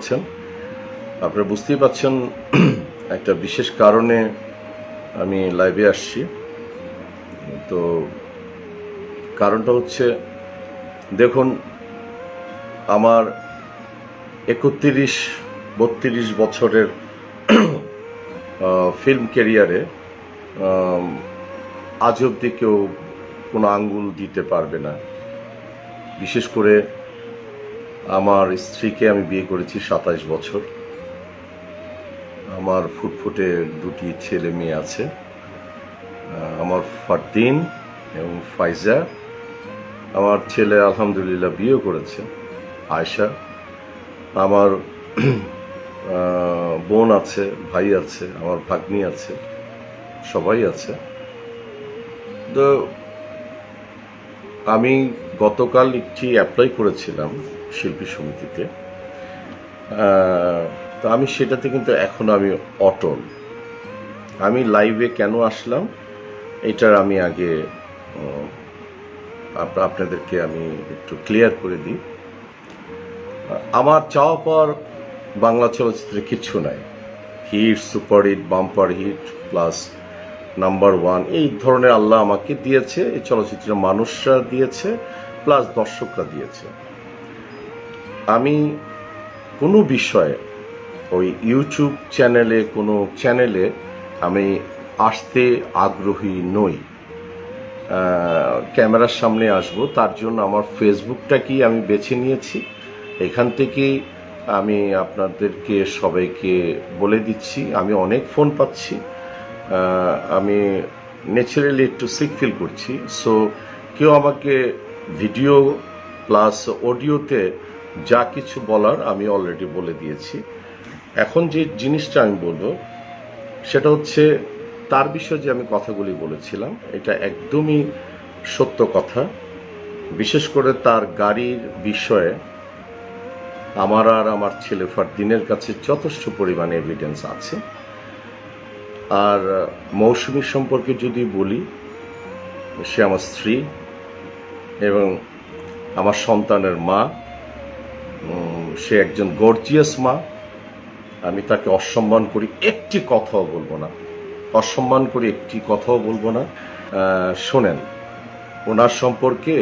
পাচ্ছেন। আপনারা বুঝতেই পাচ্ছেন একটা বিশেষ কারণে আমি লাইভে আসছি। তো কারণটা হচ্ছে, দেখুন, আমার 31-32 বছরের ফিল্ম ক্যারিয়ারে আজ অবধি কেউ কোনো আঙ্গুল দিতে পারবে না। বিশেষ করে আমার স্ত্রীকে আমি বিয়ে করেছি 27 বছর। আমার ফুটফুটে দুটি ছেলে মেয়ে আছে, আমার ফারদিন এবং ফাইজা। আমার ছেলে আলহামদুলিল্লাহ বিয়ে করেছে, আয়েশা। আমার বোন আছে, ভাই আছে, আমার ভাগ্নি আছে, সবাই আছে। তো আমি গতকাল একটি অ্যাপ্লাই করেছিলাম শিল্পী সমিতিতে। তো আমি সেটাতে কিন্তু এখনো আমি অটল। আমি লাইভে কেন আসলাম এটার আমি আগে আপনাদেরকে আমি একটু ক্লিয়ার করে দিই। আমার চাওয়া পাওয়ার বাংলা চলচ্চিত্রে কিচ্ছু নাই। Hit, super hit, bumper hit plus number 1 এই ধরনের আল্লাহ আমাকে দিয়েছে, এই চলচ্চিত্রের মানুষরা দিয়েছে, প্লাস দর্শকরা দিয়েছে। আমি কোনো বিষয়ে ওই ইউটিউব চ্যানেলে কোনো চ্যানেলে আমি আসতে আগ্রহী নই। ক্যামেরার সামনে আসব, তার জন্য আমার ফেসবুকটাকেই আমি বেছে নিয়েছি। এখান থেকেই আমি আপনাদেরকে সবাইকে বলে দিচ্ছি, আমি অনেক ফোন পাচ্ছি, আমি ন্যাচারালি একটু সিক ফিল করছি। সো কেউ আমাকে ভিডিও প্লাস অডিওতে যা কিছু বলার আমি অলরেডি বলে দিয়েছি। এখন যে জিনিসটা আমি বলবো সেটা হচ্ছে, তার বিষয়ে যে আমি কথাগুলি বলেছিলাম এটা একদমই সত্য কথা। বিশেষ করে তার গাড়ির বিষয়ে আমার আর আমার ছেলে ফারদিনের কাছে যথেষ্ট পরিমাণে এভিডেন্স আছে। আর মৌসুমী সম্পর্কে যদি বলি, সে আমার স্ত্রী এবং আমার সন্তানের মা। সে একজন গর্জিয়াস মা। আমি তাকে অসম্মান করি একটি কথাও বলবো না, অসম্মান করি একটি কথাও বলবো না। শোনেন, ওনার সম্পর্কে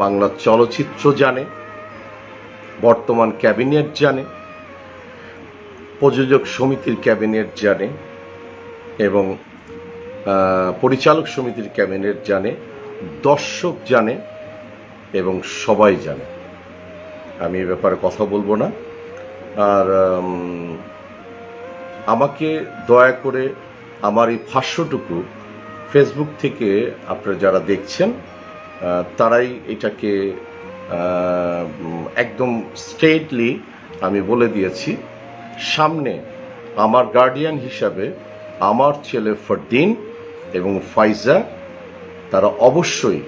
বাংলা চলচ্চিত্র জানে, বর্তমান ক্যাবিনেট জানে, প্রযোজক সমিতির ক্যাবিনেট জানে এবং পরিচালক সমিতির ক্যাবিনেট জানে, দর্শক জানে এবং সবাই জানে। আমি এ ব্যাপারে কথা বলবো না। আর আমাকে দয়া করে আমার এই ভাষ্যটুকু ফেসবুক থেকে আপনারা যারা দেখছেন তারাই এটাকে একদম স্ট্রেটলি আমি বলে দিয়েছি। সামনে আমার গার্ডিয়ান হিসাবে আমার ছেলে ফারদিন এবং ফাইজা, তারা অবশ্যই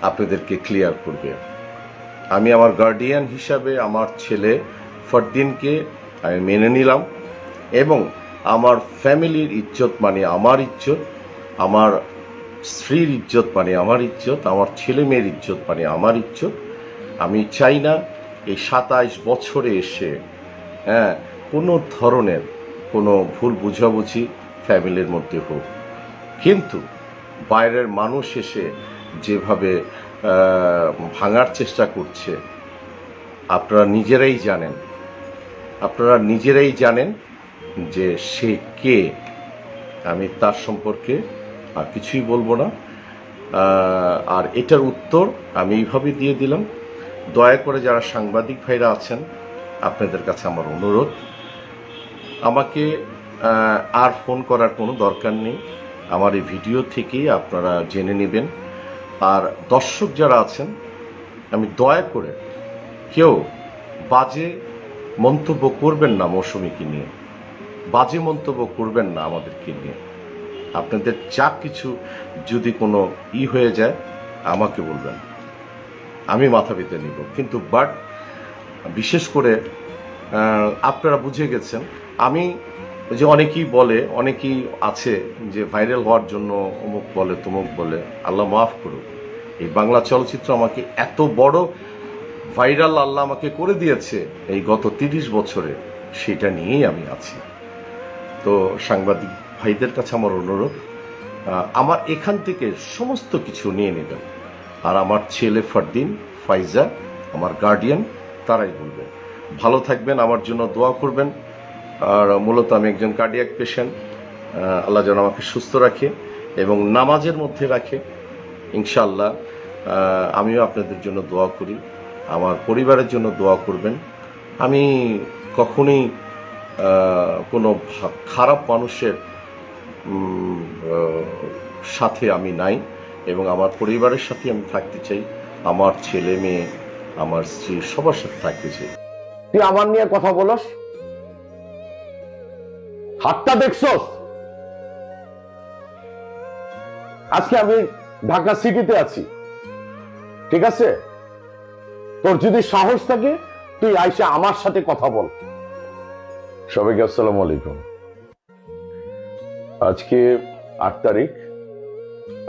আপনাদেরকে ক্লিয়ার করবে। আমি আমার গার্ডিয়ান হিসাবে আমার ছেলে ফারদিনকে আমি মেনে নিলাম এবং আমার ফ্যামিলির ইজ্জত মানে আমার ইজ্জত, আমার স্ত্রীর ইজ্জত মানে আমার ইজ্জত, আমার ছেলে মেয়ের ইজ্জত মানে আমার ইজ্জত। আমি চাই না এই 27 বছরে এসে কোনো ধরনের কোনো ভুল বুঝাবুঝি ফ্যামিলির মধ্যে হোক। কিন্তু বাইরের মানুষ এসে যেভাবে ভাঙার চেষ্টা করছে, আপনারা নিজেরাই জানেন যে সে কে। আমি তার সম্পর্কে আর কিছুই বলবো না। আর এটার উত্তর আমি এইভাবে দিয়ে দিলাম। দয়া করে যারা সাংবাদিক ভাইরা আছেন, আপনাদের কাছে আমার অনুরোধ, আমাকে আর ফোন করার কোনো দরকার নেই। আমার এই ভিডিও থেকেই আপনারা জেনে নেবেন। আর দর্শক যারা আছেন, আমি দয়া করে কেউ বাজে মন্তব্য করবেন না মৌসুমীকে নিয়ে, বাজে মন্তব্য করবেন না আমাদেরকে নিয়ে। আপনাদের যা কিছু যদি কোনো হয়ে যায় আমাকে বলবেন, আমি মাথা পেতে নিব। কিন্তু বাট বিশেষ করে আপনারা বুঝে গেছেন, আমি যে অনেকেই আছে যে ভাইরাল হওয়ার জন্য অমুক বলে তমুক বলে। আল্লাহ মাফ করুক, এই বাংলা চলচ্চিত্র আমাকে এত বড় ভাইরাল আল্লাহ আমাকে করে দিয়েছে এই গত 30 বছরে, সেটা নিয়েই আমি আছি। তো সাংবাদিক ভাইদের কাছে আমার অনুরোধ, আমার এখান থেকে সমস্ত কিছু নিয়ে নেবেন, আর আমার ছেলে ফারদিন, ফাইজা, আমার গার্ডিয়ান, তারাই বলবেন। ভালো থাকবেন, আমার জন্য দোয়া করবেন। আর মূলত আমি একজন কার্ডিয়াক পেশেন্ট, আল্লাহ যেন আমাকে সুস্থ রাখে এবং নামাজের মধ্যে রাখে ইনশাআল্লাহ। আমিও আপনাদের জন্য দোয়া করি, আমার পরিবারের জন্য দোয়া করবেন। আমি কখনোই কোনো খারাপ মানুষের সাথে আমি নাই, এবং আমার পরিবারের সাথে আমি থাকতে চাই, আমার ছেলে মেয়ে, আমার স্ত্রী, সবার সাথে থাকতে চাই। তুই আমার নিয়ে কথা বলস, হাতটা দেখছস? আজকে আমি ঢাকা সিটিতে আছি, ঠিক আছে? তোর যদি সাহস থাকে তুই আইসা আমার সাথে কথা বল। সবাইকে আসসালামু আলাইকুম। আজকে 8 তারিখ,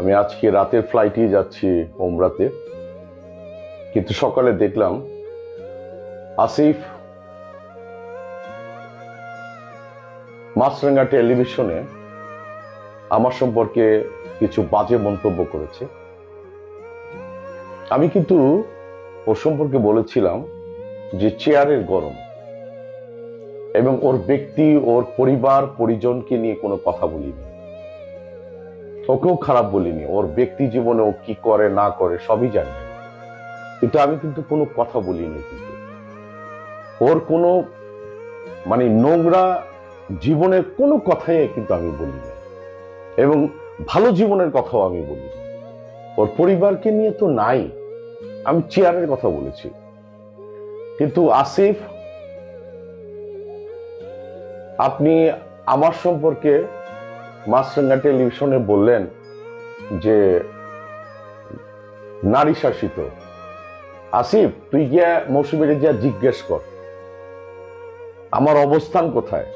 আমি আজকে রাতের ফ্লাইটে যাচ্ছি ওমরাতে, কিন্তু সকালে দেখলাম আসিফ মাছরাঙ্গা টেলিভিশনে আমার সম্পর্কে কিছু বাজে মন্তব্য করেছে। আমি কিন্তু ওর সম্পর্কে বলেছিলাম যে চেয়ারের গরম, এবং ওর ব্যক্তি, ওর পরিবার পরিজনকে নিয়ে কোনো কথা বলিনি, ওকেও খারাপ বলিনি। ওর ব্যক্তি জীবনে ও কি করে না করে সবই জানি, কিন্তু আমি কিন্তু কোনো কথা বলিনি। কিন্তু ওর কোনো মানে নোংরা জীবনের কোনো কথাই কিন্তু আমি বলিনি, এবং ভালো জীবনের কথাও আমি বলি। ওর পরিবারকে নিয়ে তো নাই, আমি চেয়ারের কথা বলেছি। কিন্তু আসিফ, আপনি আমার সম্পর্কে মাছরাঙ্গা টেলিভিশনে বললেন যে নারী শাসিত। আসিফ, তুই গিয়া মৌসুমীরে গিয়া জিজ্ঞেস কর আমার অবস্থান কোথায়।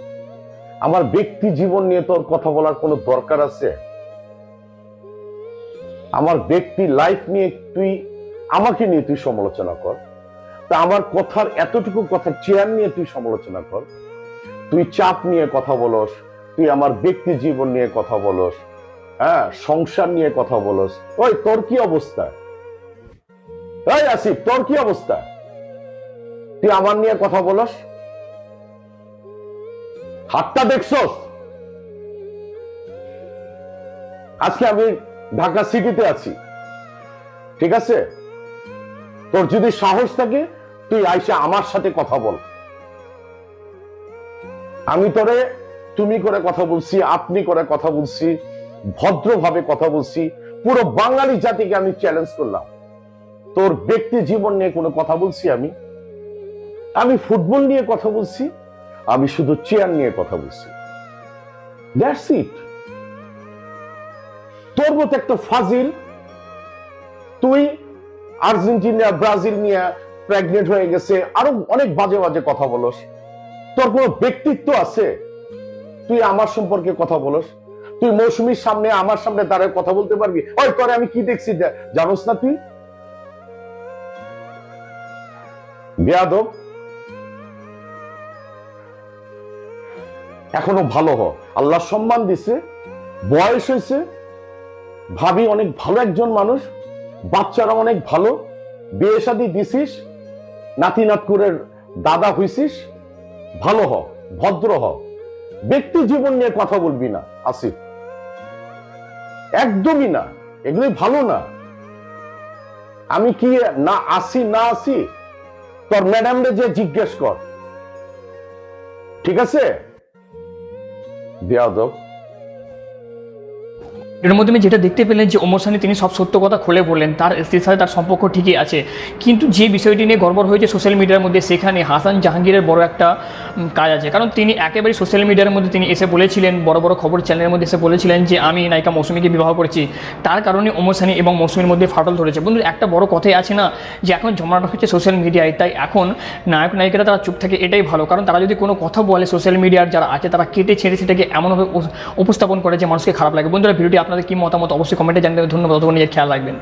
আমার ব্যক্তি জীবন নিয়ে তোর কথা বলার কোনো দরকার আছে? আমার ব্যক্তি লাইফ নিয়ে তুই আমাকে নিয়ে তুই সমালোচনা কর, তা আমার কথার এতটুকু কথা চেয়ার নিয়ে তুই সমালোচনা কর। তুই চাপ নিয়ে কথা বলস, তুই আমার ব্যক্তি জীবন নিয়ে কথা বলস, হ্যাঁ, সংসার নিয়ে কথা বলস। ওই তোর কি অবস্থা? এই আসিফ, তোর কি অবস্থা? তুই আমার নিয়ে কথা বলস, হাতটা দেখছস? আজকে আমি ঢাকা সিটিতে আছি, ঠিক আছে? তোর যদি সাহস থাকে তুই আইসা আমার সাথে কথা বল। আমি তোরে তুমি করে কথা বলছি, আপনি করে কথা বলছি, ভদ্রভাবে কথা বলছি। পুরো বাঙালি জাতিকে আমি চ্যালেঞ্জ করলাম, তোর ব্যক্তি জীবন নিয়ে কোনো কথা বলছি? আমি ফুটবল নিয়ে কথা বলছি, আমি শুধু চেয়ার নিয়ে কথা বলছি। That's it. তোর মতো একটা ফাজিল, তুই আর্জেন্টিনা ব্রাজিল নিয়ে প্রেগনেন্ট হয়ে গেছে, আরো অনেক বাজে বাজে কথা বলস। তোর কোনো ব্যক্তিত্ব আছে? তুই আমার সম্পর্কে কথা বলস? তুই মৌসুমীর সামনে, আমার সামনে দাঁড়ায় কথা বলতে পারবি? ওই তোরে আমি কি দেখছি জানোস না তুই? বেয়াদব। এখনো ভালো হ, আল্লাহ সম্মান দিছে, বয়স হয়েছে, ভাবি অনেক ভালো একজন মানুষ, বাচ্চারা অনেক ভালো, বিয়ে শাদী দিছিস, নাতি নাতকুরের দাদা হইছিস। ভালো হ, ভদ্র হ, ব্যক্তি জীবন নিয়ে কথা বলবি না আসিফ, একদমই না, এগুলি ভালো না। আমি কি না আসি তোর ম্যাডামরে যে জিজ্ঞেস কর, ঠিক আছে? বেয়াদব। এর মধ্যে যেটা দেখতে পেলেন যে ওমর সানি তিনি সব সত্য কথা খুলে বললেন, তার স্ত্রীর সাথে তার সম্পর্ক ঠিকই আছে, কিন্তু যে বিষয়টি নিয়ে গড়বড় হয়েছে সোশ্যাল মিডিয়ার মধ্যে, সেখানে হাসান জাহাঙ্গীরের বড় একটা কাজ আছে। কারণ তিনি একেবারে সোশ্যাল মিডিয়ার মধ্যে তিনি এসে বলেছিলেন, বড় বড় খবর চ্যানেলের মধ্যে এসে বলেছিলেন যে আমি নায়িকা মৌসুমীকে বিবাহ করেছি। তার কারণে ওমর সানি এবং মৌসুমীর মধ্যে ফাটল ধরেছে। বন্ধু, একটা বড় কথাই আছে না, যে এখন জমাটা হচ্ছে সোশ্যাল মিডিয়ায়, তাই এখন নায়ক নায়িকারা তারা চুপ থাকে, এটাই ভালো। কারণ তারা যদি কোনো কথা বলে, সোশ্যাল মিডিয়ার যারা আছে তারা কেটে ছেড়ে সেটাকে এমনভাবে উপস্থাপন করে যে মানুষকে খারাপ লাগে। বন্ধুরা, ভিডিওটি আপনাদের কি মতামত অবশ্যই কমেন্টে জানিয়ে দেবেন। ধন্যবাদ, নিজের খেয়াল রাখবেন।